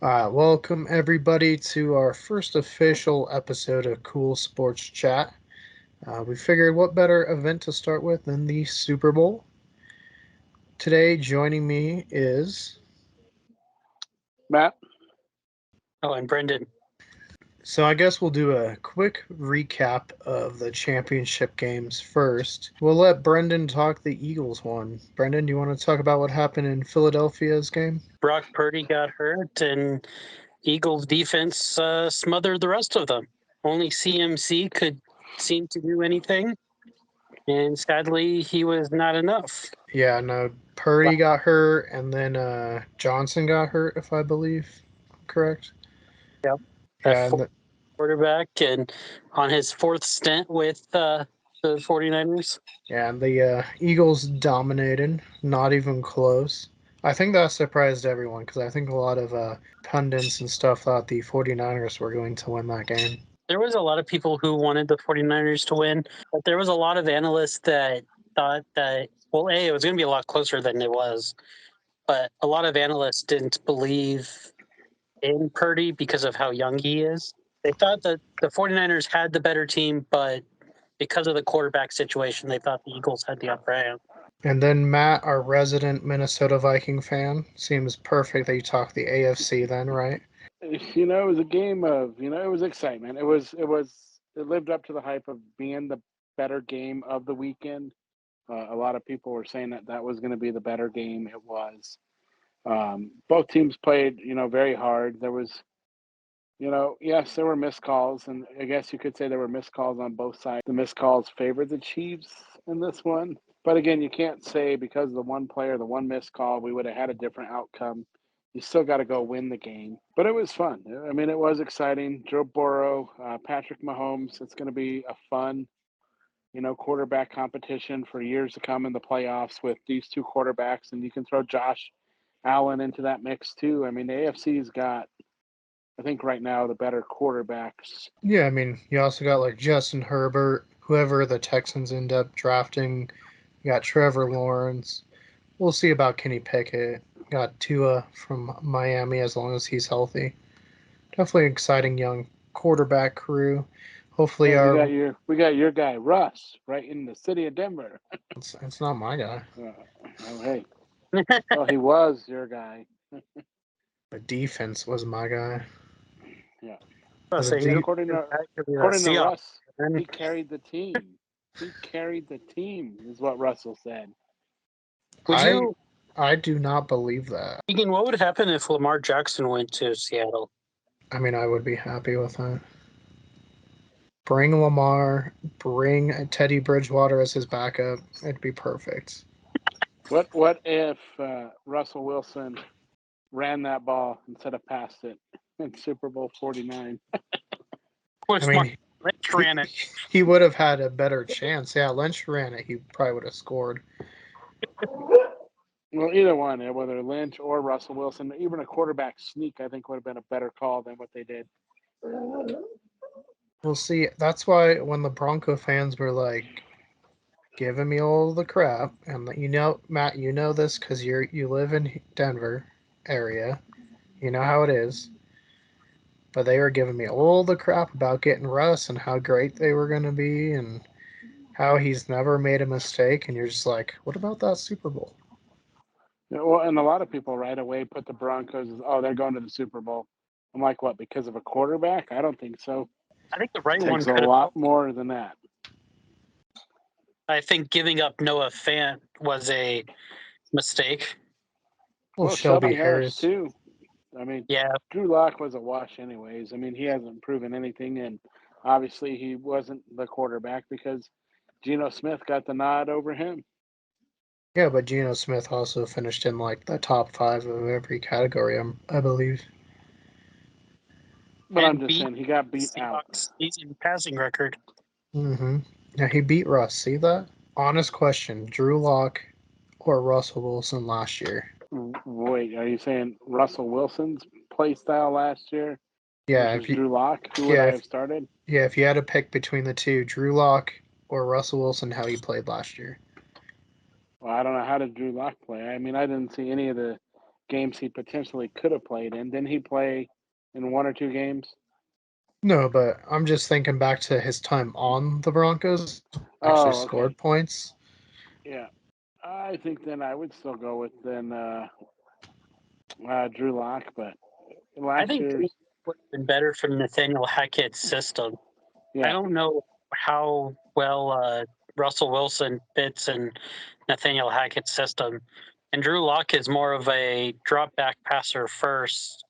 Welcome everybody to our first official episode of Cool Sports Chat. We figured what better event to start with than the Super Bowl. Today, joining me is. Matt? Oh, and Brendan. So, I guess we'll do a quick recap of the championship games first. We'll let Brendan talk the Eagles one. Brendan, do you want to talk about what happened in Philadelphia's game? Brock Purdy got hurt, and Eagles defense smothered the rest of them. Only CMC could seem to do anything, and sadly, he was not enough. Yeah, no, Purdy got hurt, and then Johnson got hurt, if I believe correct. Yep. Yeah, and Quarterback, and on his fourth stint with the 49ers. Yeah, and the Eagles dominated, not even close. I think that surprised everyone because I think a lot of pundits and stuff thought the 49ers were going to win that game. There was a lot of people who wanted the 49ers to win, but there was a lot of analysts that thought that, well, A, it was going to be a lot closer than it was, but a lot of analysts didn't believe in Purdy because of how young he is. They thought that the 49ers had the better team, but because of the quarterback situation, they thought the Eagles had the upper hand. And then Matt, our resident Minnesota Viking fan, seems perfect that you talk the AFC then, right? It was a game of, it was excitement. It lived up to the hype of being the better game of the weekend. A lot of people were saying that was going to be the better game. It was. Both teams played, very hard. There was, yes, there were missed calls, and I guess you could say there were missed calls on both sides. The missed calls favored the Chiefs in this one. But again, you can't say because of the one player, the one missed call, we would have had a different outcome. You still got to go win the game. But it was fun. I mean, it was exciting. Joe Burrow, Patrick Mahomes, it's going to be a fun, quarterback competition for years to come in the playoffs with these two quarterbacks. And you can throw Josh Allen into that mix too. I mean, the AFC's got, I think right now, the better quarterbacks. Yeah, I mean, you also got like Justin Herbert, whoever the Texans end up drafting. You got Trevor Lawrence. We'll see about Kenny Pickett. Got Tua from Miami as long as he's healthy. Definitely an exciting young quarterback crew. Hopefully, Hey, we got your guy Russ right in the city of Denver. it's not my guy. Oh, hey, well, he was your guy. The defense was my guy. Yeah. So According to Russ, he carried the team. He carried the team, is what Russell said. I do not believe that. Egan, what would happen if Lamar Jackson went to Seattle? I mean, I would be happy with that. Bring Lamar, bring Teddy Bridgewater as his backup. It'd be perfect. What if Russell Wilson ran that ball instead of passed it in Super Bowl 49? I mean, Lynch ran it. He would have had a better chance. Yeah, Lynch ran it. He probably would have scored. Well, either one, whether Lynch or Russell Wilson, even a quarterback sneak, I think would have been a better call than what they did. We'll see. That's why when the Bronco fans were like giving me all the crap, and Matt, you know this because you live in Denver area. You know how it is. But they were giving me all the crap about getting Russ and how great they were going to be and how he's never made a mistake. And you're just like, what about that Super Bowl? Yeah, well, and a lot of people right away put the Broncos as, oh, they're going to the Super Bowl. I'm like, what, because of a quarterback? I don't think so. I think the right It one takes a lot more than that. I think giving up Noah Fant was a mistake. Well, Shelby Harris too. I mean, yeah. Drew Lock was a wash anyways. I mean, he hasn't proven anything, and obviously he wasn't the quarterback because Geno Smith got the nod over him. Yeah, but Geno Smith also finished in like the top 5 of every category, I believe. But I'm just saying he got beat out. Season passing record. Mm-hmm. Yeah, he beat Russ. See that? Honest question: Drew Lock or Russell Wilson last year? Wait, are you saying Russell Wilson's play style last year? Yeah, versus Drew Lock, who would I have started? Yeah, if you had to pick between the two, Drew Lock or Russell Wilson, how he played last year. Well, I don't know, how did Drew Lock play? I mean, I didn't see any of the games he potentially could have played in. Didn't he play in 1 or 2 games? No, but I'm just thinking back to his time on the Broncos. Actually Oh, scored okay. points. Yeah. I think then I would still go with Drew Lock, but I last think Drew year's, would have been better for Nathaniel Hackett's system. I yeah, don't know how well Russell Wilson fits in Nathaniel Hackett's system. And Drew Lock is more of a drop back passer first,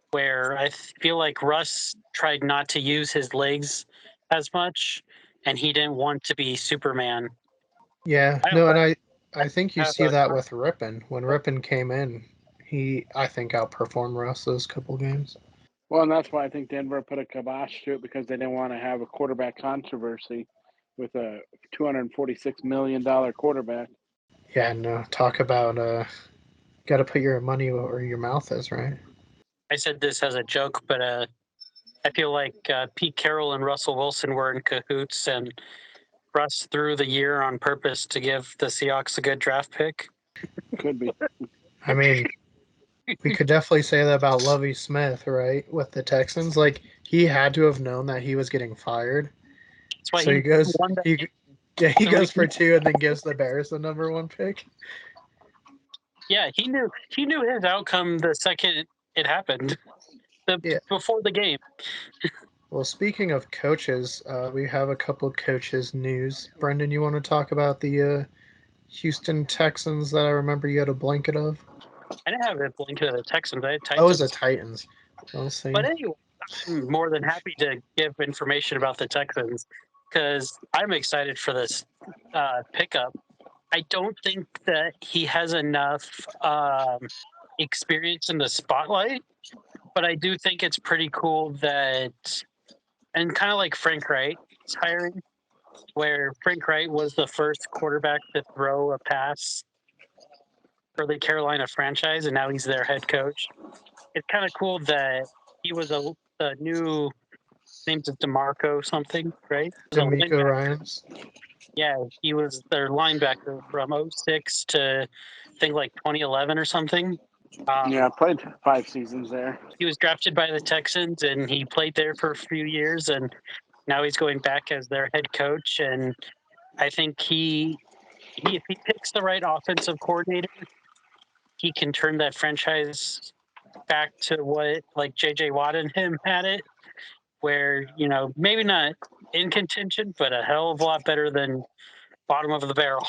where I feel like Russ tried not to use his legs as much, and he didn't want to be Superman. Yeah, I no, and always I think you have see that with Rippon. When Rippon came in, he I think outperformed Russ those couple games. well, and that's why I think Denver put a kibosh to it because they didn't want to have a quarterback controversy with a $246 million quarterback. Yeah, no, talk about got to put your money where your mouth is, right? I said this as a joke, but I feel like Pete Carroll and Russell Wilson were in cahoots, and Russ threw the year on purpose to give the Seahawks a good draft pick. Could be. I mean, we could definitely say that about Lovie Smith, right? With the Texans, like he had to have known that he was getting fired, That's why so he won that game. he So goes for two and then gives the Bears the #1 pick. yeah, he knew his outcome the second it happened, Yeah. before the game. Well, speaking of coaches, we have a couple of coaches news. Brendan, you want to talk about the Houston Texans that I remember you had a blanket of? I didn't have a blanket of the Texans. I had Oh, it was the Titans. Titans. Well, But see. anyway, I'm more than happy to give information about the Texans because I'm excited for this pickup. I don't think that he has enough experience in the spotlight, but I do think it's pretty cool that, and kind of like Frank Wright's hiring, where Frank Wright was the first quarterback to throw a pass for the Carolina franchise, and now he's their head coach. It's kind of cool that he was a new name's DeMarco something, right? He was a D'Amico linebacker. Ryans. Yeah, he was their linebacker from 06 to I think like 2011 or something. Yeah, played 5 seasons there. He was drafted by the Texans and he played there for a few years, and now he's going back as their head coach. And I think if he picks the right offensive coordinator, he can turn that franchise back to what like JJ Watt and him had it, where maybe not in contention, but a hell of a lot better than bottom of the barrel.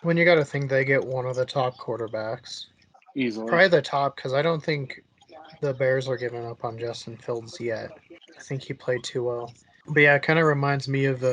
When you got to think they get one of the top quarterbacks, Easily. probably the top, because I don't think the Bears are giving up on Justin Fields yet. I think he played too well. But yeah, it kind of reminds me of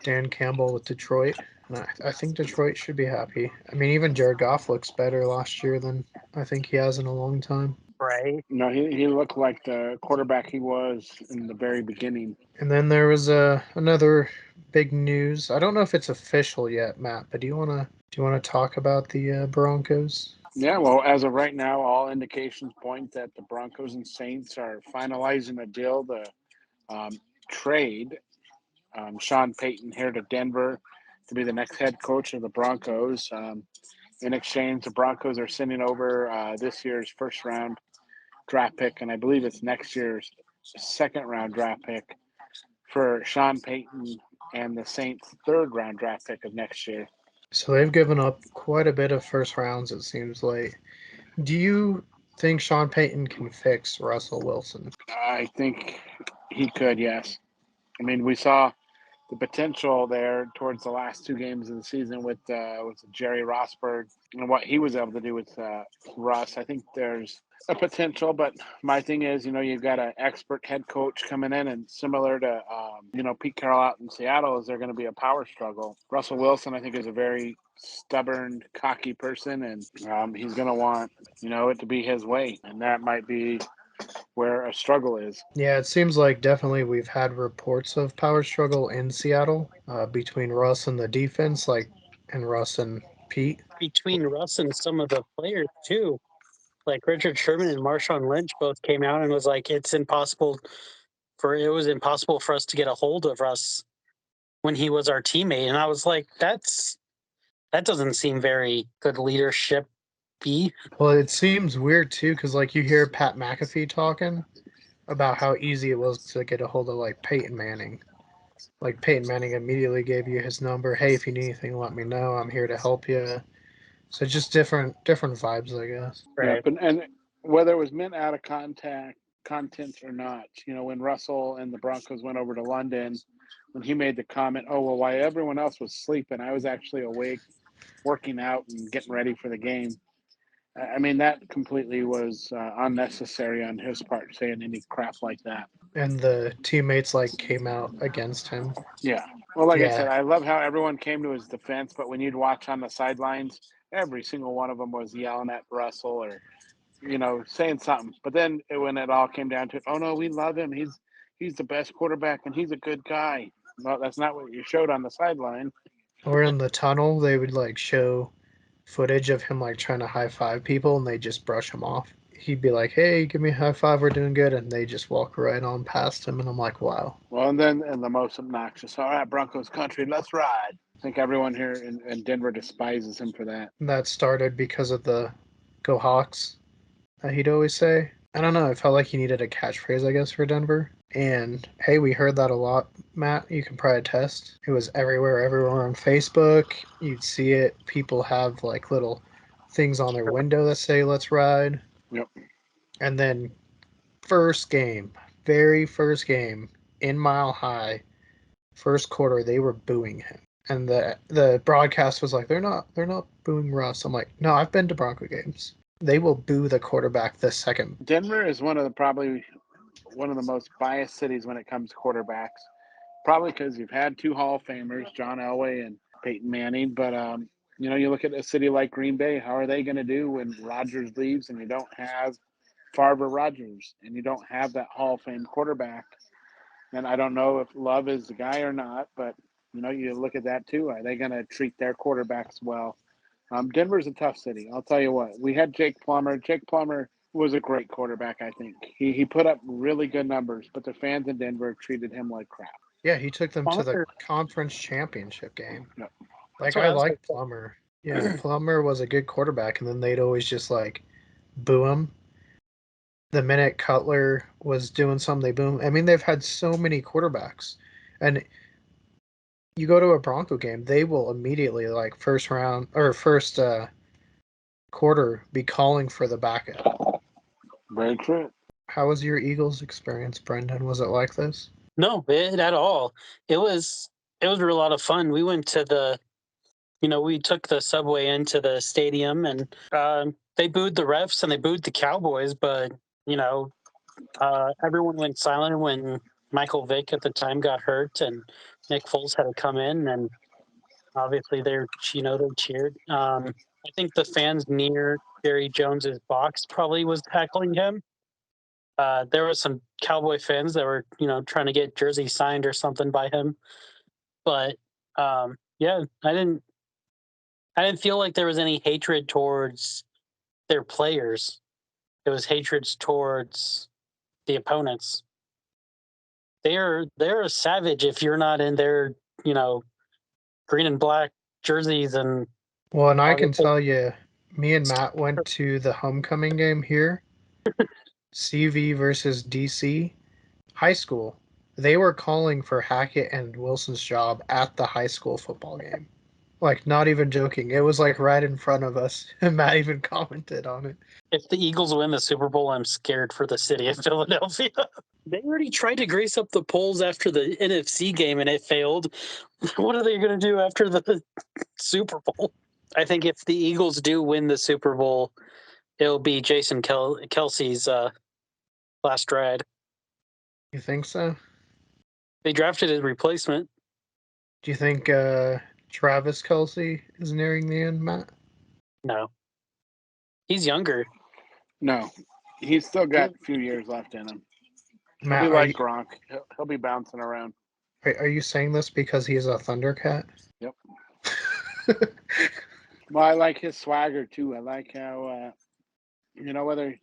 Dan Campbell with Detroit. And I think Detroit should be happy. I mean, even Jared Goff looks better last year than I think he has in a long time. Right. No, he looked like the quarterback he was in the very beginning. And then there was another big news. I don't know if it's official yet, Matt, but do you wanna talk about the Broncos? Yeah, well, as of right now, all indications point that the Broncos and Saints are finalizing a deal to trade Sean Payton here to Denver to be the next head coach of the Broncos. In exchange, the Broncos are sending over this year's first round draft pick, and I believe it's next year's second round draft pick for Sean Payton and the Saints' third round draft pick of next year. So they've given up quite a bit of first rounds, it seems like. Do you think Sean Payton can fix Russell Wilson? I think he could, yes. I mean, we saw the potential there towards the last 2 games of the season with Jerry Rosburg and what he was able to do with Russ. I think there's a potential, but my thing is, you've got an expert head coach coming in, and similar to Pete Carroll out in Seattle, is there going to be a power struggle? Russell Wilson, I think, is a very stubborn, cocky person, and he's going to want it to be his way, and that might be where a struggle is. Yeah, it seems like definitely we've had reports of power struggle in Seattle between Russ and the defense, and Russ and Pete. Between Russ and some of the players too, like Richard Sherman and Marshawn Lynch both came out and was like, it was impossible for us to get a hold of Russ when he was our teammate. And I was like, that doesn't seem very good leadership B. Well, it seems weird too, because like you hear Pat McAfee talking about how easy it was to get a hold of like Peyton Manning. Like Peyton Manning immediately gave you his number. Hey, if you need anything, let me know. I'm here to help you. So just different vibes, I guess. Right. Yep, and whether it was meant out of content or not, when Russell and the Broncos went over to London, when he made the comment, "Oh well, while everyone else was sleeping, I was actually awake, working out and getting ready for the game." I mean, that completely was unnecessary on his part, saying any crap like that. And the teammates like came out against him. Yeah. Well, like I said, Yeah, I love how everyone came to his defense, but when you'd watch on the sidelines, every single one of them was yelling at Russell or saying something. But then when it all came down to it, oh no, we love him. He's the best quarterback and he's a good guy. Well, that's not what you showed on the sideline. or in the tunnel, they would like show footage of him like trying to high five people, and they just brush him off. He'd be like, "Hey, give me a high five. We're doing good," and they just walk right on past him, and I'm like, "Wow." Well, and the most obnoxious, all right, Broncos country, let's ride. I think everyone here in Denver despises him for that. And that started because of the "Go Hawks" that he'd always say. I don't know. I felt like he needed a catchphrase, I guess, for Denver. And hey, we heard that a lot, Matt. You can probably attest. It was everywhere on Facebook. You'd see it. People have like little things on their window that say "Let's ride." Yep. And then first game, very first game in Mile High, first quarter, they were booing him. And the broadcast was like, they're not booing Russ. I'm like, no, I've been to Bronco games. They will boo the quarterback the second. Denver is probably one of the most biased cities when it comes to quarterbacks. Probably because you've had two Hall of Famers, John Elway and Peyton Manning. But you look at a city like Green Bay. How are they going to do when Rodgers leaves and you don't have Favre Rodgers and you don't have that Hall of Fame quarterback? And I don't know if Love is the guy or not, but you look at that too. Are they going to treat their quarterbacks well? Denver's a tough city. I'll tell you what. We had Jake Plummer. Jake Plummer was a great quarterback. I think he put up really good numbers, but the fans in Denver treated him like crap. Yeah, he took them to the Plummer, conference championship game. Yep. that's Like, what I I was like going Plummer. Yeah, to say. Plummer was a good quarterback, and then they'd always just like boo him. The minute Cutler was doing something, they boom. I mean, they've had so many quarterbacks. And you go to a Bronco game, they will immediately, like, first round or first quarter, be calling for the backup. Very true. How was your Eagles experience, Brendan? Was it like this? No, at all. It was a lot of fun. We went to we took the subway into the stadium, and they booed the refs and they booed the Cowboys, but you know, everyone went silent when Michael Vick at the time got hurt and Nick Foles had to come in, and obviously they cheered. I think the fans near Jerry Jones's box probably was heckling him. There was some Cowboy fans that were trying to get jersey signed or something by him, but yeah, I didn't feel like there was any hatred towards their players. It was hatred towards the opponents. They're a savage if you're not in their you know green and black jerseys, and Well, and I can obviously tell you, me and Matt went to the homecoming game here, CV versus DC high school. They were calling for Hackett and Wilson's job at the high school football game. Like, not even joking. It was like right in front of us. And Matt even commented on it. if the Eagles win the Super Bowl, I'm scared for the city of Philadelphia. They already tried to grease up the polls after the NFC game and it failed. What are they going to do after the Super Bowl? I think if the Eagles do win the Super Bowl, it'll be Jason Kelsey's last ride. You think so? They drafted his replacement. Do you think Travis Kelsey is nearing the end, Matt? No, he's younger. No, he's still got a few years left in him. He'll be Matt, are like you Gronk. He'll be bouncing around. are you saying this because he's a Thundercat? Yep. Well, I like his swagger too. I like how whether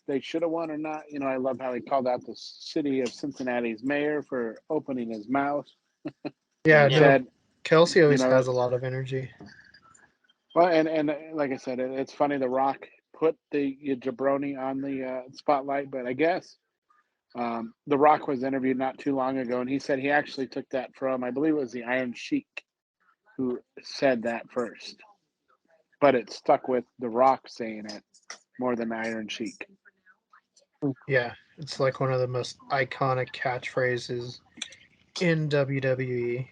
they should have won or not. I love how he called out the city of Cincinnati's mayor for opening his mouth Yeah, and Yeah, no. said, Kelsey you always know, has a lot of energy. Well, and like I said, it's funny. The Rock put the jabroni on the spotlight, but I guess the Rock was interviewed not too long ago, and he said he actually took that from, I believe it was the Iron Sheik who said that first, but it stuck with the Rock saying it more than Iron Sheik. Yeah, it's like one of the most iconic catchphrases in WWE.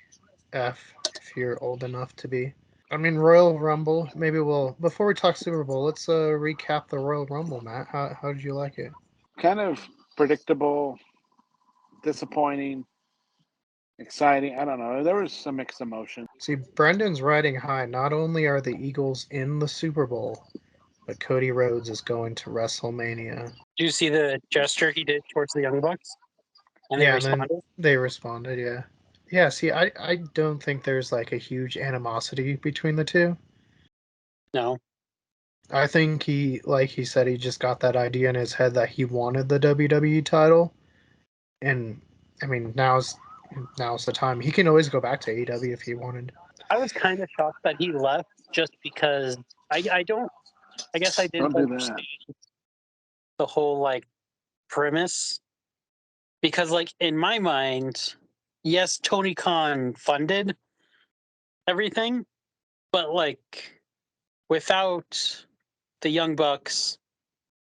If you're old enough to be. I mean, Royal Rumble. Maybe we'll before we talk Super Bowl, let's recap the Royal Rumble, Matt. How did you like it? Kind of predictable, disappointing, exciting. I don't know. There was some mixed emotion. See, Brendan's riding high. Not only are the Eagles in the Super Bowl, but Cody Rhodes is going to WrestleMania. Do you see the gesture he did towards the Young Bucks? And they Yeah, and then responded? they responded. Yeah, yeah. See, I don't think there's like a huge animosity between the two. No. I think like he said, he just got that idea in his head that he wanted the WWE title, and I mean now's the time. He can always go back to AEW if he wanted. I was kind of shocked that he left just because I don't, I guess I didn't Don't do that. understand the whole like premise because like in my mind, yes, Tony Khan funded everything, but like without the Young Bucks,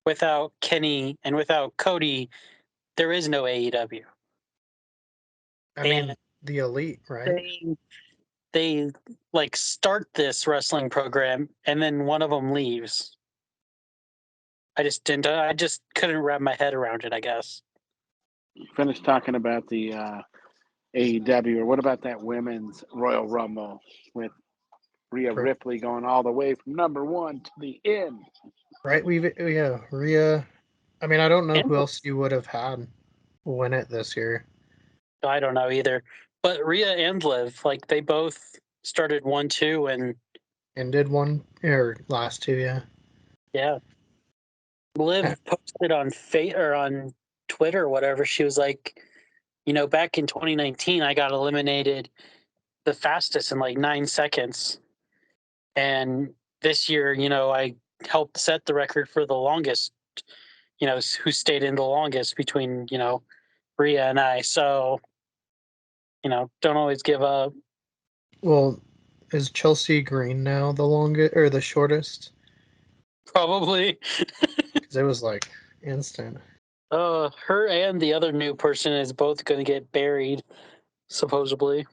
without Kenny, and without Cody, there is no AEW. I And mean, the Elite, right? they like start this wrestling program and then one of them leaves. I just couldn't wrap my head around it, I guess. Finished talking about the AEW, or what about that women's Royal Rumble with Rhea For, Ripley going all the way from number one to the end? right? Yeah, Rhea. I mean, I don't know And who else you would have had win it this year. I don't know either. But Rhea and Liv, like they both started 1-2 And did one or last two, yeah. yeah. Liv posted on or on Twitter or whatever, she was like, back in 2019 I got eliminated the fastest in like 9 seconds. And this year, I helped set the record for the longest, who stayed in the longest between, Rhea and I. So, don't always give up. Well, is Chelsea Green now the longest or the shortest? Probably. Because it was like instant. Her and the other new person is both going to get buried, supposedly.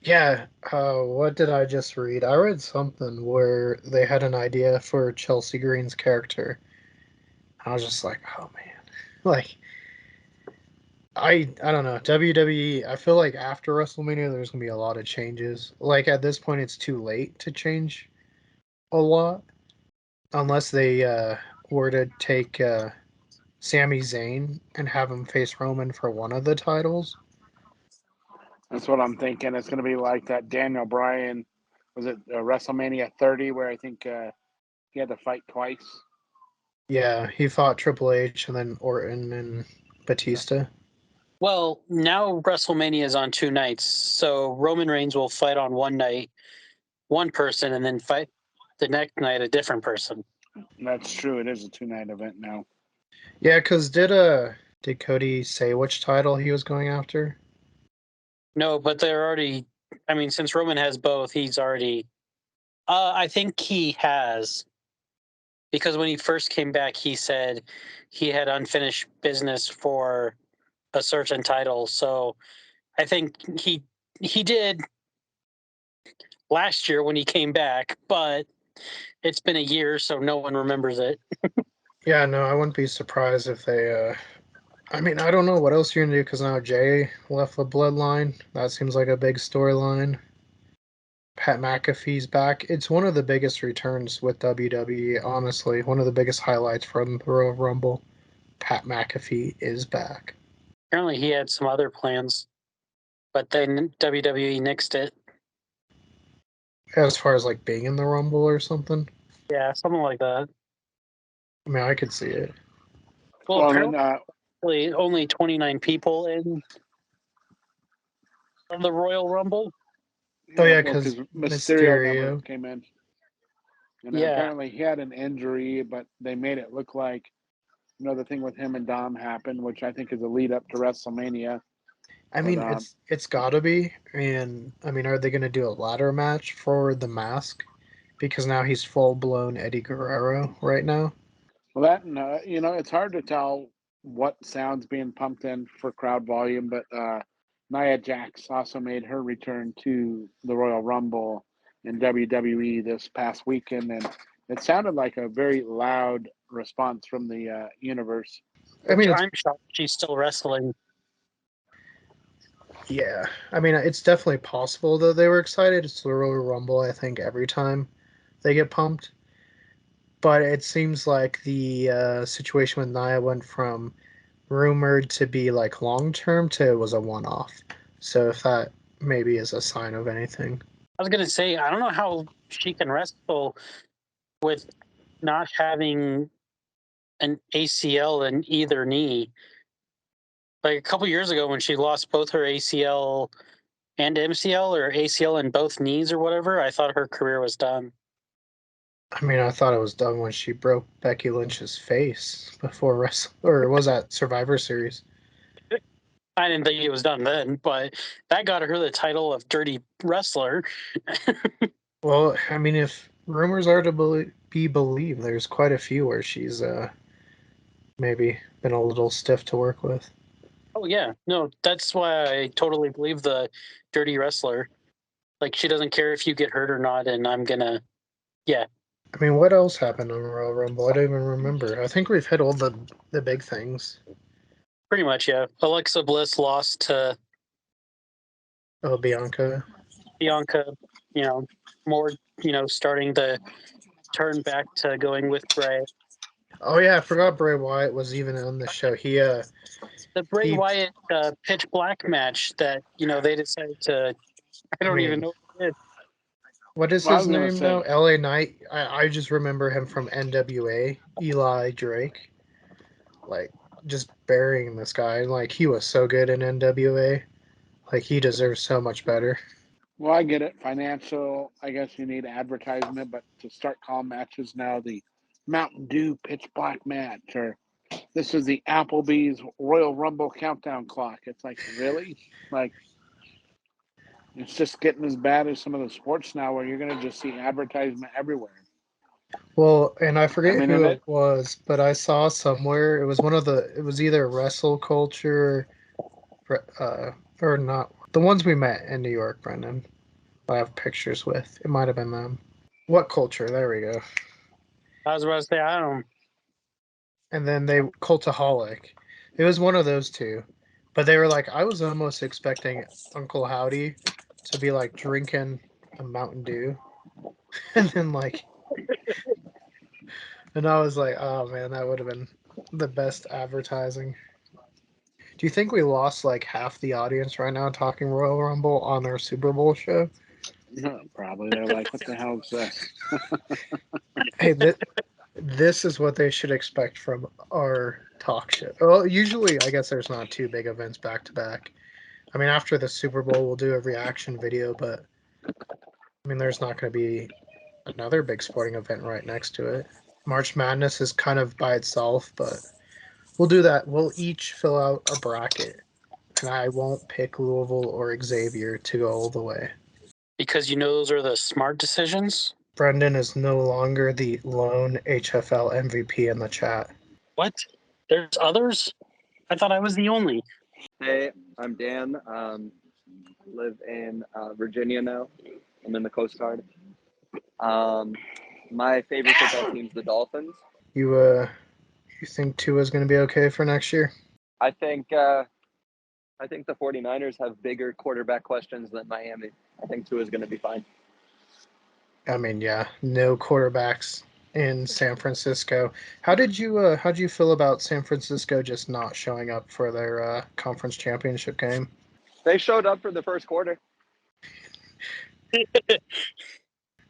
Yeah, what did I just read? I read something where they had an idea for Chelsea Green's character. I was just like, oh man. Like I don't know. WWE, I feel like after WrestleMania there's gonna be a lot of changes. Like at this point it's too late to change a lot. Unless they were to take Sami Zayn and have him face Roman for one of the titles. That's what I'm thinking. It's going to be like that Daniel Bryan, was it WrestleMania 30, where I think he had to fight twice? Yeah, he fought Triple H and then Orton and Batista. Well, now WrestleMania is on 2 nights, so Roman Reigns will fight on one night, one person, and then fight the next night a different person. That's true. It is a 2-night event now. Yeah, because did Cody say which title he was going after? No, but they're already. I mean, since Roman has both, he's already. I think he has, because when he first came back, he said he had unfinished business for a certain title. So I think he did last year when he came back, but it's been a year, so no one remembers it. Yeah, no, I wouldn't be surprised if they. I mean, I don't know what else you're gonna do because now Jay left the bloodline. That seems like a big storyline. Pat McAfee's back. It's one of the biggest returns with WWE, honestly. One of the biggest highlights from the Royal Rumble. Pat McAfee is back. Apparently, he had some other plans, but then WWE nixed it. As far as like being in the Rumble or something. Yeah, something like that. I mean, I could see it. Well, Well, then apparently, only 29 people in the Royal Rumble. Oh yeah, well, because because Mysterio never Mysterio. came in. And Yeah. apparently he had an injury, but they made it look like the thing with him and Dom happened, which I think is a lead up to WrestleMania. I But mean, it's gotta be. And I mean, are they gonna do a ladder match for the mask? Because now he's full blown Eddie Guerrero right now. well, that and it's hard to tell what sounds being pumped in for crowd volume, but Nia Jax also made her return to the Royal Rumble in WWE this past weekend, and it sounded like a very loud response from the universe. I Which mean, it's I'm shocked she's still wrestling. yeah. I mean, it's definitely possible that they were excited. It's the Royal Rumble. I think every time they get pumped, but it seems like the situation with Nia went from rumored to be like long term to it was a one off. So if that maybe is a sign of anything. I was gonna say I don't know how she can wrestle with not having an ACL in either knee. Like a couple years ago when she lost both her ACL and MCL or ACL in both knees or whatever, I thought her career was done. I mean, I thought it was done when she broke Becky Lynch's face before wrestle, or was that Survivor Series? I didn't think it was done then, but that got her the title of Dirty Wrestler. Well, I mean, if rumors are to be believed, there's quite a few where she's maybe been a little stiff to work with. Oh yeah, no, that's why I totally believe the Dirty Wrestler. Like she doesn't care if you get hurt or not, and I'm gonna, yeah, I mean, what else happened on Royal Rumble? I don't even remember. I think we've hit all the big things. pretty much, yeah. Alexa Bliss lost to Oh, Bianca. Bianca. You know, more, starting to turn back to going with Bray. Oh yeah, I forgot Bray Wyatt was even on the show. The Bray He Wyatt Pitch Black match that they decided to. I I don't even mean, know what it is. what is Well, I his was gonna name now? say, LA Knight. I just remember him from NWA. Eli Drake. Like just burying this guy. Like he was so good in NWA. Like he deserves so much better. well, I get it. Financial, I guess you need advertisement, but to start calling matches now, the Mountain Dew Pitch Black match, or this is the Applebee's Royal Rumble countdown clock. It's like, really? Like, it's just getting as bad as some of the sports now where you're going to just see advertisement everywhere. Well, and I I forget mean, and who it, it was, but I saw somewhere it was one of the. It was either Wrestle Culture, uh, or not. The ones we met in New York, Brendan. I have pictures with. It might have been them. What culture? There we go. I was about to say I don't. And then they Cultaholic. It was one of those two. But they were like, I was almost expecting Uncle Howdy to be like drinking a Mountain Dew. And then like, and I was like, oh man, that would have been the best advertising. Do you think we lost like half the audience right now talking Royal Rumble on our Super Bowl show? probably they're like, what the hell is this? Hey, this is what they should expect from our talk show. Well, usually, I guess there's not two big events back to back. I mean, after the Super Bowl, we'll do a reaction video, but I mean, there's not going to be another big sporting event right next to it. March Madness is kind of by itself, but we'll do that. We'll each fill out a bracket, and I won't pick Louisville or Xavier to go all the way. Because those are the smart decisions. Brendan is no longer the lone HFL MVP in the chat. What? There's others? I thought I was the only. Hey, I'm Dan. Live in Virginia now. I'm in the Coast Guard. My favorite football team's the Dolphins. You think Tua's going to be okay for next year? I think the 49ers have bigger quarterback questions than Miami. I think Tua's going to be fine. I mean, yeah, no quarterbacks in San Francisco. How did you feel about San Francisco just not showing up for their conference championship game? They showed up for the first quarter.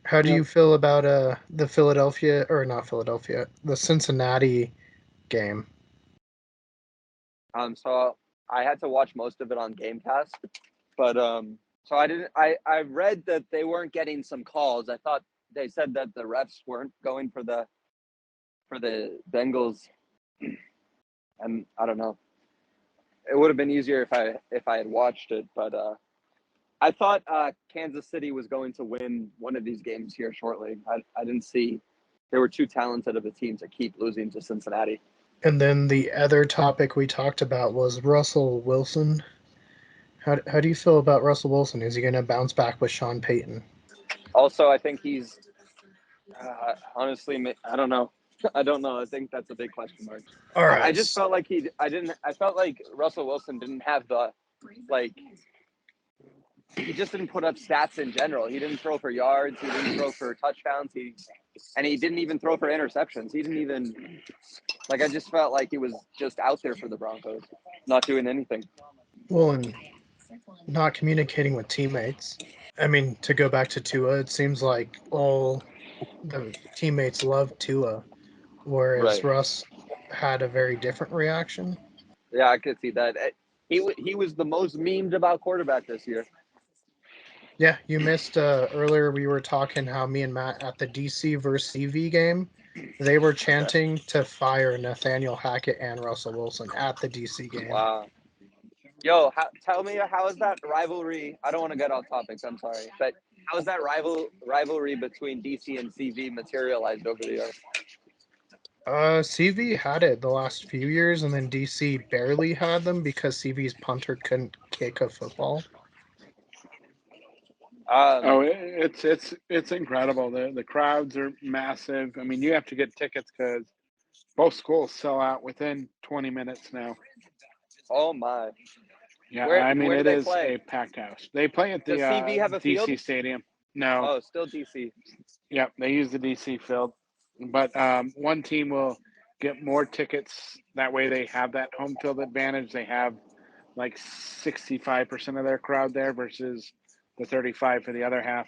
How do You you feel about the Philadelphia or not Philadelphia, the Cincinnati game? So I had to watch most of it on Game Pass, but so I didn't. I read that they weren't getting some calls. I thought they said that the refs weren't going for the Bengals, and I don't know. It would have been easier if I had watched it, but I thought Kansas City was going to win one of these games here shortly. I didn't see they were too talented of a team to keep losing to Cincinnati. And then the other topic we talked about was Russell Wilson. How do you feel about Russell Wilson? Is he going to bounce back with Sean Payton? Also, I think he's honestly, I don't know. I don't know. I think that's a big question mark. All right. I just felt like I felt like Russell Wilson didn't have the like. He just didn't put up stats in general. He didn't throw for yards. He didn't throw for touchdowns. He didn't even throw for interceptions. He didn't even I just felt like he was just out there for the Broncos, not doing anything. Well, and not communicating with teammates. I mean, to go back to Tua, it seems like all the teammates love Tua, whereas Right. Russ had a very different reaction. Yeah, I could see that. He was the most memed about quarterback this year. Yeah, you missed earlier. We were talking how me and Matt at the DC versus CV game, they were chanting to fire Nathaniel Hackett and Russell Wilson at the DC game. Wow. Yo, tell me, how is that rivalry? I don't want to get off topics. I'm sorry, but how is that rivalry between DC and CV materialized over the years? CV had it the last few years, and then DC barely had them because CV's punter couldn't kick a football. It's incredible. The crowds are massive. I mean, you have to get tickets because both schools sell out within 20 minutes now. Oh my! Yeah, where it do they is play? a packed house. They play at the Does CV have a DC field? Stadium. No. Oh, still DC. Yep, they use the DC field, but one team will get more tickets. That way, they have that home field advantage. They have like 65% of their crowd there versus the 35 for the other half.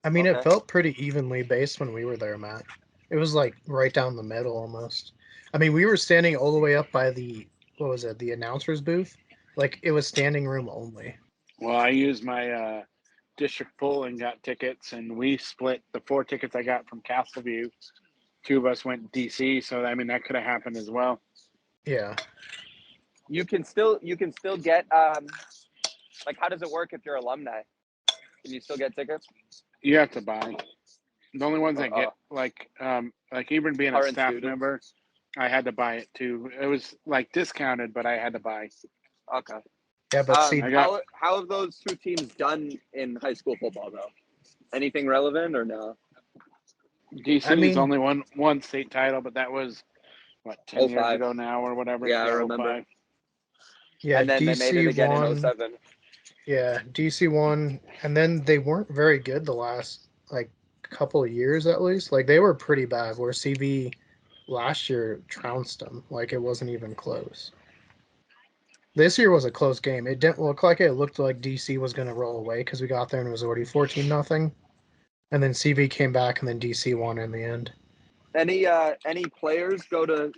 I mean, Okay. it felt pretty evenly based when we were there, Matt. It was like right down the middle almost. I mean, we were standing all the way up by the, what was it, the announcer's booth? Like, it was standing room only. Well, I used my district pool and got tickets, and we split the 4 tickets I got from Castleview. 2 of us went DC, so I mean that could have happened as well. Yeah. You can still get how does it work if you're alumni? Can you still get tickets? You have to buy. The only ones that get like even being a Current staff students? member, I had to buy it too. It was like discounted, but I had to buy. Okay. Yeah, but see, how have those 2 teams done in high school football though? Anything relevant or no? DC's only won one state title, but that was 10 years ago now or whatever. Yeah, I remember. 05. Yeah, and then DC they made it again won. in 07. Yeah, DC won, and then they weren't very good the last like couple of years at least. Like they were pretty bad. Where CV last year trounced them. Like it wasn't even close. This year was a close game. It didn't look like it. It looked like DC was going to roll away because we got there and it was already 14-0, and then CV came back and then DC won in the end. Any players go to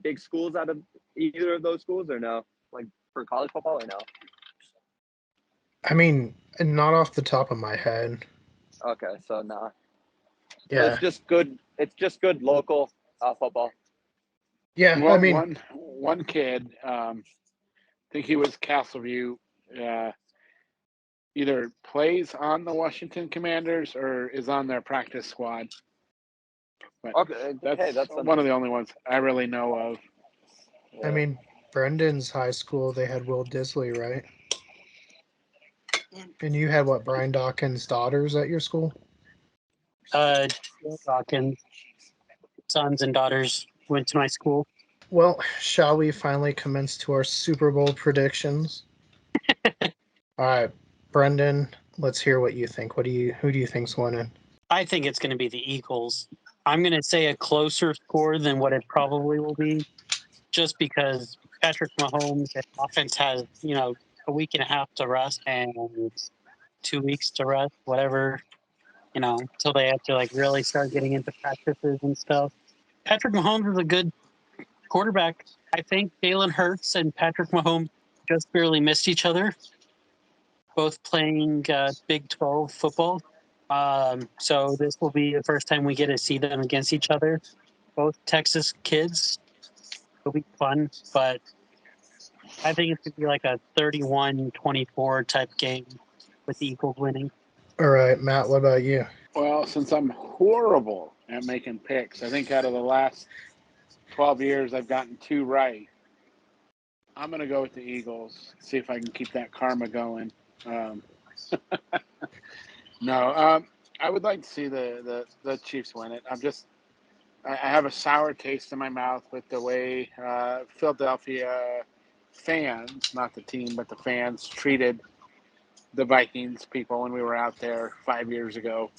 big schools out of either of those schools or no? Like for college football or no? I mean, not off the top of my head. Okay, so nah. Yeah, So it's just good. It's just good local football. yeah. Well, I mean, one kid, I think he was Castleview, either plays on the Washington Commanders or is on their practice squad. But Okay, that's one of the only ones I really know of. I mean, Brendan's high school, they had Will Disley, right? And you had what, Brian Dawkins' daughters at your school? Dawkins' sons and daughters went to my school. Well, shall we finally commence to our Super Bowl predictions? All right, Brendan, let's hear what you think. Who do you think's winning? I think it's going to be the Eagles. I'm going to say a closer score than what it probably will be, just because Patrick Mahomes' offense has, a week and a half to rest and 2 weeks to rest, whatever, until they have to really start getting into practices and stuff. Patrick Mahomes is a good quarterback. I think Jalen Hurts and Patrick Mahomes just barely missed each other, both playing Big 12 football. So this will be the first time we get to see them against each other. Both Texas kids. It'll be fun, but I think it's going to be like a 31-24 type game with the Eagles winning. All right, Matt, what about you? Well, since I'm horrible at making picks, I think out of the last 12 years, I've gotten 2 right. I'm going to go with the Eagles, see if I can keep that karma going. No, I would like to see the Chiefs win it. I have a sour taste in my mouth with the way Philadelphia fans, not the team, but the fans, treated the Vikings people when we were out there 5 years ago.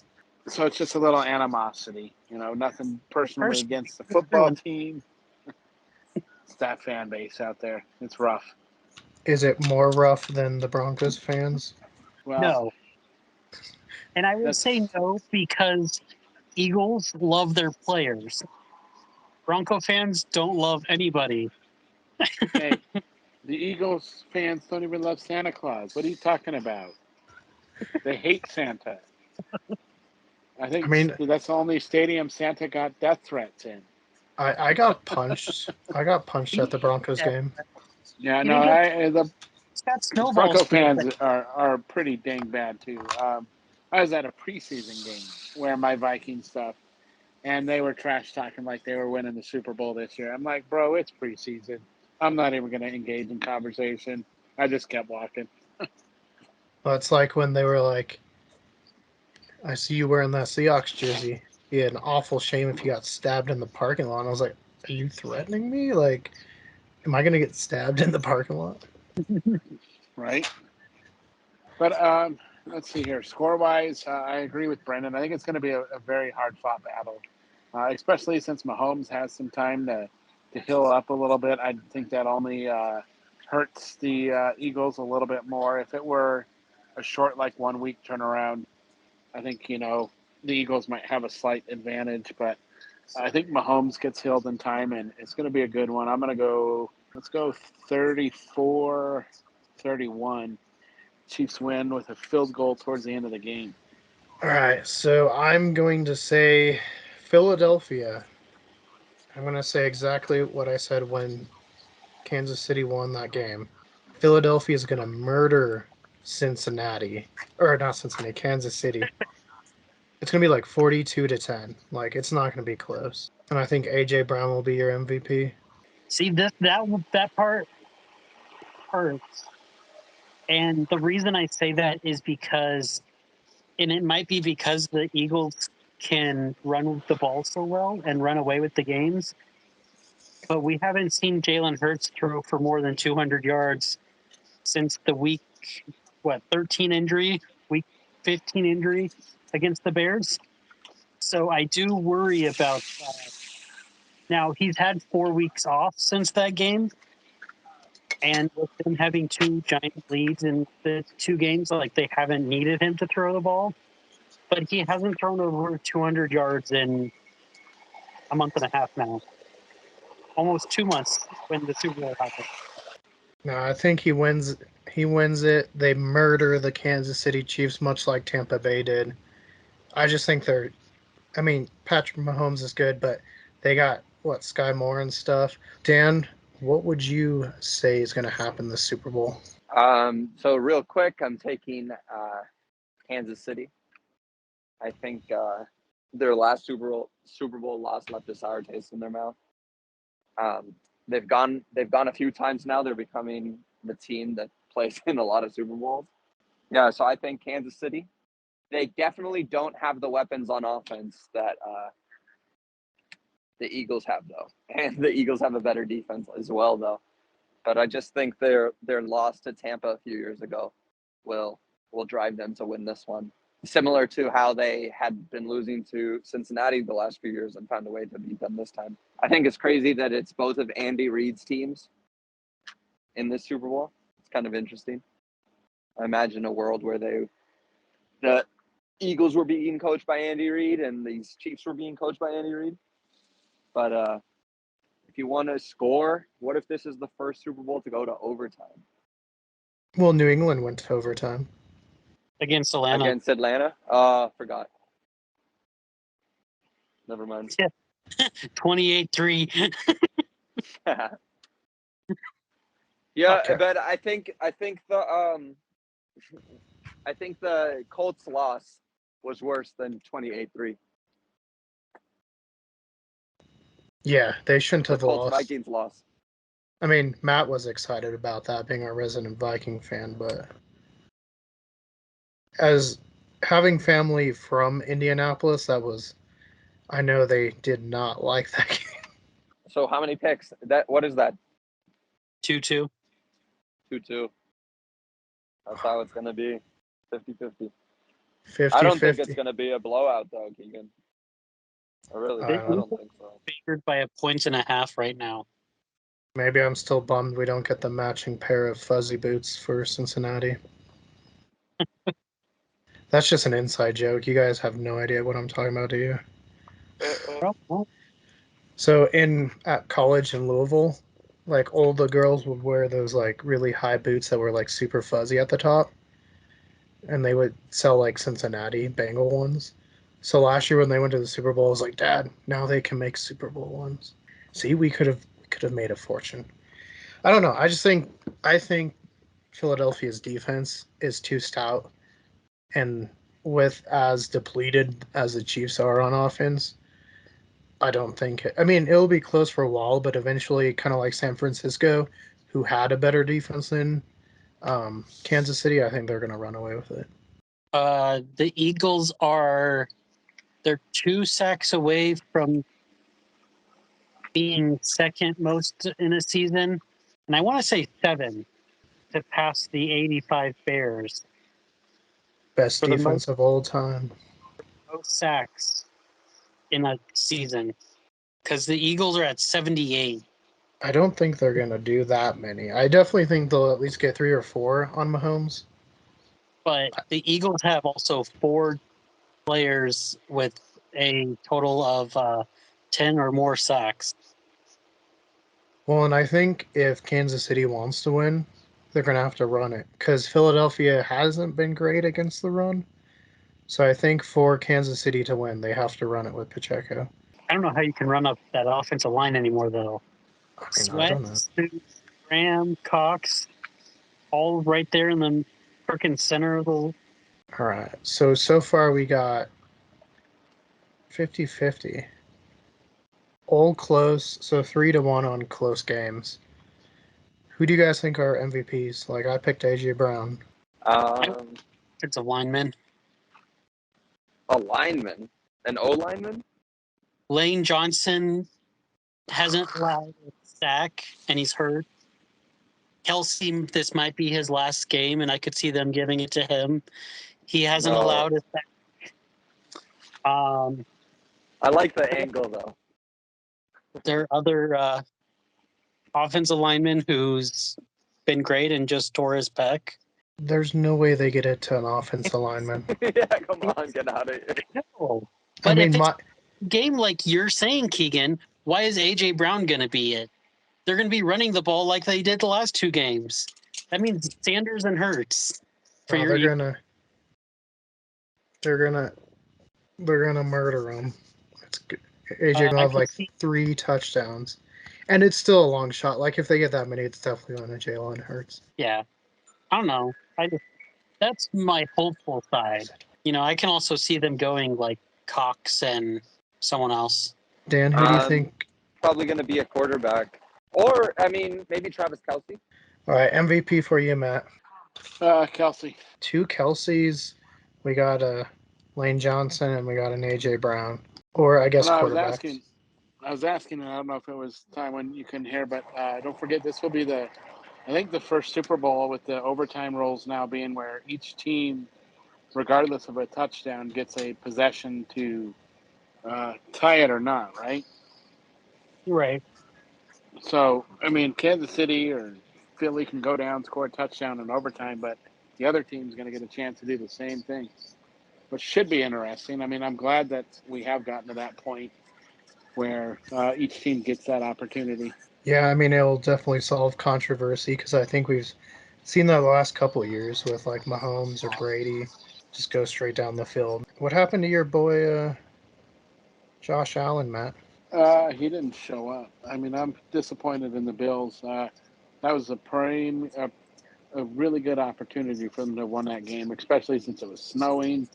So it's just a little animosity, nothing personally against the football team. It's that fan base out there. It's rough. Is it more rough than the Broncos fans? Well, No. And I would say that's no because Eagles love their players. Bronco fans don't love anybody. hey, the Eagles fans don't even love Santa Claus. What are you talking about? They hate Santa. I I think mean, that's the only stadium Santa got death threats in. I got punched. I got punched at the Broncos Yeah, game. Yeah, he no, didn't get the got snowballs Bronco thrown fans at are pretty dang bad too. I was at a preseason game wearing my Viking stuff, and they were trash talking like they were winning the Super Bowl this year. I'm like, bro, it's preseason. I'm not even going to engage in conversation. I just kept walking. Well, it's like when they were like, I see you wearing that Seahawks jersey. Be an awful shame if you got stabbed in the parking lot. And I was like, are you threatening me? Like, am I going to get stabbed in the parking lot? Right. But let's see here. Score wise, I agree with Brendan. I think it's going to be a very hard fought battle, especially since Mahomes has some time to heal up a little bit. I think that only hurts the Eagles a little bit more. If it were a short, like 1 week turnaround, I think, the Eagles might have a slight advantage. But I think Mahomes gets healed in time, and it's going to be a good one. I'm going to go, let's go 34-31. Chiefs win with a field goal towards the end of the game. All right, so I'm going to say Philadelphia. I'm going to say exactly what I said when Kansas City won that game. Philadelphia is going to murder Cincinnati. Or not Cincinnati, Kansas City. It's going to be like 42-10. Like, it's not going to be close. And I think A.J. Brown will be your MVP. See that part hurts. And the reason I say that is because, and it might be because the Eagles can run the ball so well and run away with the games, but we haven't seen Jalen Hurts throw for more than 200 yards since the week 13 injury, week 15 injury against the Bears. So I do worry about that. Now he's had 4 weeks off since that game, and with them having 2 giant leads in the 2 games, like they haven't needed him to throw the ball. But he hasn't thrown over 200 yards in a month and a half now, almost 2 months when the Super Bowl happened. No, I think he wins. He wins it. They murder the Kansas City Chiefs, much like Tampa Bay did. I just think they're. I mean, Patrick Mahomes is good, but they got what Sky Moore and stuff. Dan, what would you say is going to happen this Super Bowl? So real quick, I'm taking Kansas City. I think their last Super Bowl loss left a sour taste in their mouth. They've gone a few times now. They're becoming the team that plays in a lot of Super Bowls. Yeah, so I think Kansas City. They definitely don't have the weapons on offense that the Eagles have, though, and the Eagles have a better defense as well, though. But I just think their loss to Tampa a few years ago will drive them to win this one. Similar to how they had been losing to Cincinnati the last few years and found a way to beat them this time. I think it's crazy that it's both of Andy Reid's teams in this Super Bowl. It's kind of interesting. I imagine a world where the Eagles were being coached by Andy Reid and these Chiefs were being coached by Andy Reid. But if you want to score, what if this is the first Super Bowl to go to overtime? Well, New England went to overtime. against Atlanta. Against Atlanta? Forgot. Never mind. 28-3. Yeah, Okay. but I think the Colts loss was worse than 28-3. Yeah, they shouldn't The have Colts lost. Vikings loss. I mean, Matt was excited about that, being a resident Viking fan, but as having family from Indianapolis, I know they did not like that game. So how many picks? What is that? 2-2. 2-2. That's how it's gonna be. 50-50. 50-50. I don't think it's gonna be a blowout though, Keegan. I really They I don't think so. favored by 1.5 points right now. Maybe I'm still bummed we don't get the matching pair of fuzzy boots for Cincinnati. That's just an inside joke. You guys have no idea what I'm talking about, do you? Well, So at college in Louisville, like all the girls would wear those like really high boots that were like super fuzzy at the top, and they would sell like Cincinnati Bengal ones. So last year when they went to the Super Bowl, I was like, Dad, now they can make Super Bowl ones. See, we could have made a fortune. I don't know. I think Philadelphia's defense is too stout, and with as depleted as the Chiefs are on offense, I don't think. I mean, it'll be close for a while, but eventually, kind of like San Francisco, who had a better defense than Kansas City, I think they're going to run away with it. the Eagles they're 2 sacks away from being second most in a season, and I want to say 7 to pass the 85 Bears Best for the defense of all time. most sacks in a season, because the Eagles are at 78. I don't think they're going to do that many. I definitely think they'll at least get 3 or 4 on Mahomes. But the Eagles have also 4 players with a total of 10 or more sacks. Well, and I think if Kansas City wants to win, they're going to have to run it because Philadelphia hasn't been great against the run. So I think for Kansas City to win, they have to run it with Pacheco. I don't know how you can run up that offensive line anymore, though. I mean, I Sweat, don't know. Stoops, Graham, Cox, all right there in the freaking center of the. All right. So far we got 50-50. All close. So 3-1 on close games. Who do you guys think are MVPs? Like I picked AJ Brown. Offensive lineman. A lineman, an O lineman. Lane Johnson hasn't allowed a sack, and he's hurt. Kelsey, this might be his last game, and I could see them giving it to him. He hasn't No. allowed a sack. I like the angle though. There are other offensive lineman who's been great and just tore his pec. There's no way they get it to an offensive lineman. Yeah, come on, get out of here. No. I But mean, if it's a game like you're saying, Keegan, why is AJ Brown going to be it? They're going to be running the ball like they did the last 2 games. That means Sanders and Hurts. they're gonna murder him. It's good. AJ will have like 3 touchdowns, and it's still a long shot. Like if they get that many, it's definitely on a Jalen Hurts. Yeah, I don't know. That's my hopeful side. You know, I can also see them going like Cox and someone else. Dan, who do you think? Probably going to be a quarterback, or I mean, maybe Travis Kelce. All right, MVP for you, Matt. Kelce. 2 Kelseys. We got Lane Johnson and we got an AJ Brown, or I guess quarterbacks. I was asking, and I don't know if it was time when you couldn't hear, but don't forget this will be the first Super Bowl with the overtime rules now being where each team, regardless of a touchdown, gets a possession to tie it or not, right? Right. So, I mean, Kansas City or Philly can go down, score a touchdown in overtime, but the other team's going to get a chance to do the same thing, which should be interesting. I mean, I'm glad that we have gotten to that point where each team gets that opportunity. Yeah, I mean, it'll definitely solve controversy because I think we've seen that the last couple of years with like Mahomes or Brady. just go straight down the field. What happened to your boy, Josh Allen, Matt? He didn't show up. I mean, I'm disappointed in the Bills. That was a really good opportunity for them to win that game, especially since it was snowing.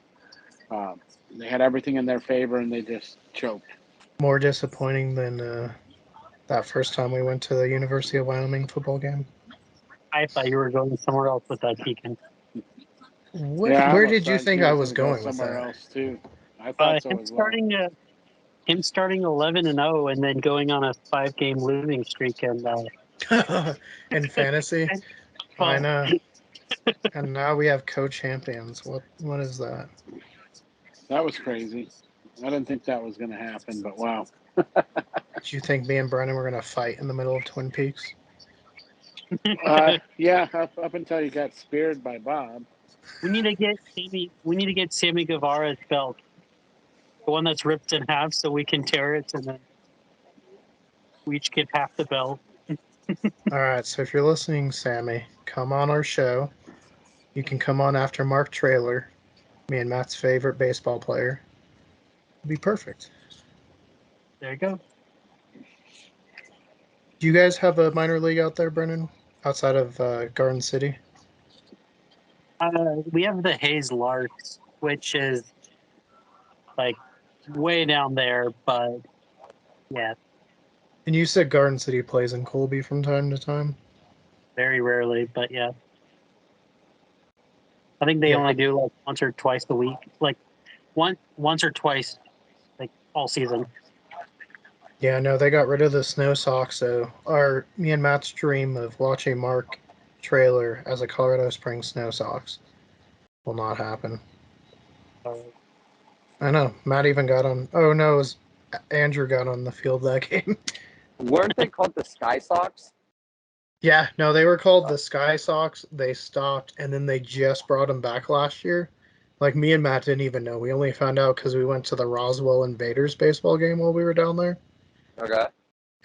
They had everything in their favor, and they just choked. More disappointing than that first time we went to the University of Wyoming football game. I thought you were going somewhere else with that, Deacon. Where did you think I was going with somewhere that? else too? I thought so Him as well. starting 11-0 and then going on a 5-game losing streak and In fantasy, well, I know. And now we have co-champions. What is that? That was crazy. I didn't think that was going to happen, but wow. Did you think me and Brennan were going to fight in the middle of Twin Peaks? Yeah, up until you got speared by Bob. We need to get Sammy Guevara's belt, the one that's ripped in half, so we can tear it, and then we each get half the belt. All right, so if you're listening, Sammy, come on our show. You can come on after Mark Traylor, me and Matt's favorite baseball player. It'd be perfect. There you go. Do you guys have a minor league out there, Brennan, outside of Garden City? We have the Hayes Larks, which is like way down there, but yeah, And you said Garden City plays in Colby from time to time? very rarely, but yeah. I think they only do like once or twice a week, like once or twice, like all season. Yeah, no, they got rid of the Snow Sox, so me and Matt's dream of watching Mark Traylor as a Colorado Springs Snow Sox will not happen. I know. Matt even got on. Oh no, it was Andrew got on the field that game. Weren't they called the Sky Sox? Yeah, no, they were called the Sky Sox. They stopped, and then they just brought them back last year. Like, me and Matt didn't even know. We only found out because we went to the Roswell Invaders baseball game while we were down there. Okay.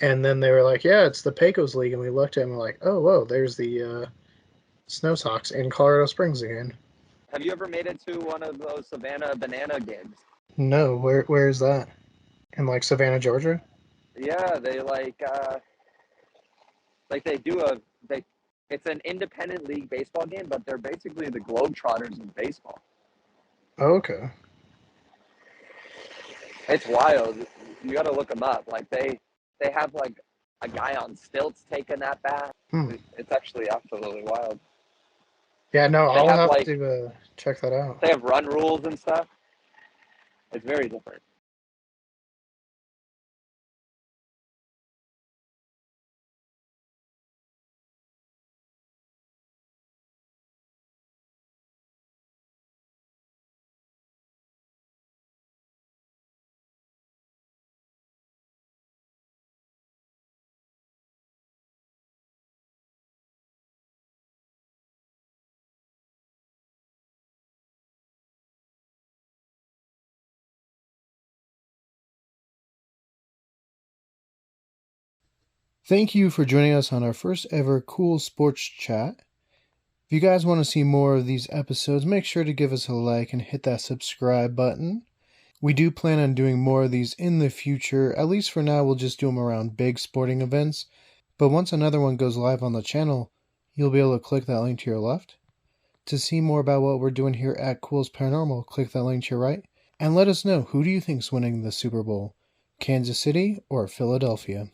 And then they were like, yeah, it's the Pecos League. And we looked at it and we're like, oh, whoa, there's the Snow Sox in Colorado Springs again. Have you ever made it to one of those Savannah Banana games? No, where is that? In, like, Savannah, Georgia? Yeah, they they do it's an independent league baseball game, but they're basically the Globetrotters of baseball. Oh, okay. It's wild. You got to look them up. Like they have like a guy on stilts taking that bat. It's actually absolutely wild. Yeah, no, They I'll have, have to check that out. They have run rules and stuff. It's very different. Thank you for joining us on our first ever Cool Sports Chat. If you guys want to see more of these episodes, make sure to give us a like and hit that subscribe button. We do plan on doing more of these in the future. At least for now, we'll just do them around big sporting events. But once another one goes live on the channel, you'll be able to click that link to your left. To see more about what we're doing here at Culz Paranormal, click that link to your right. And let us know, who do you think's winning the Super Bowl? Kansas City or Philadelphia?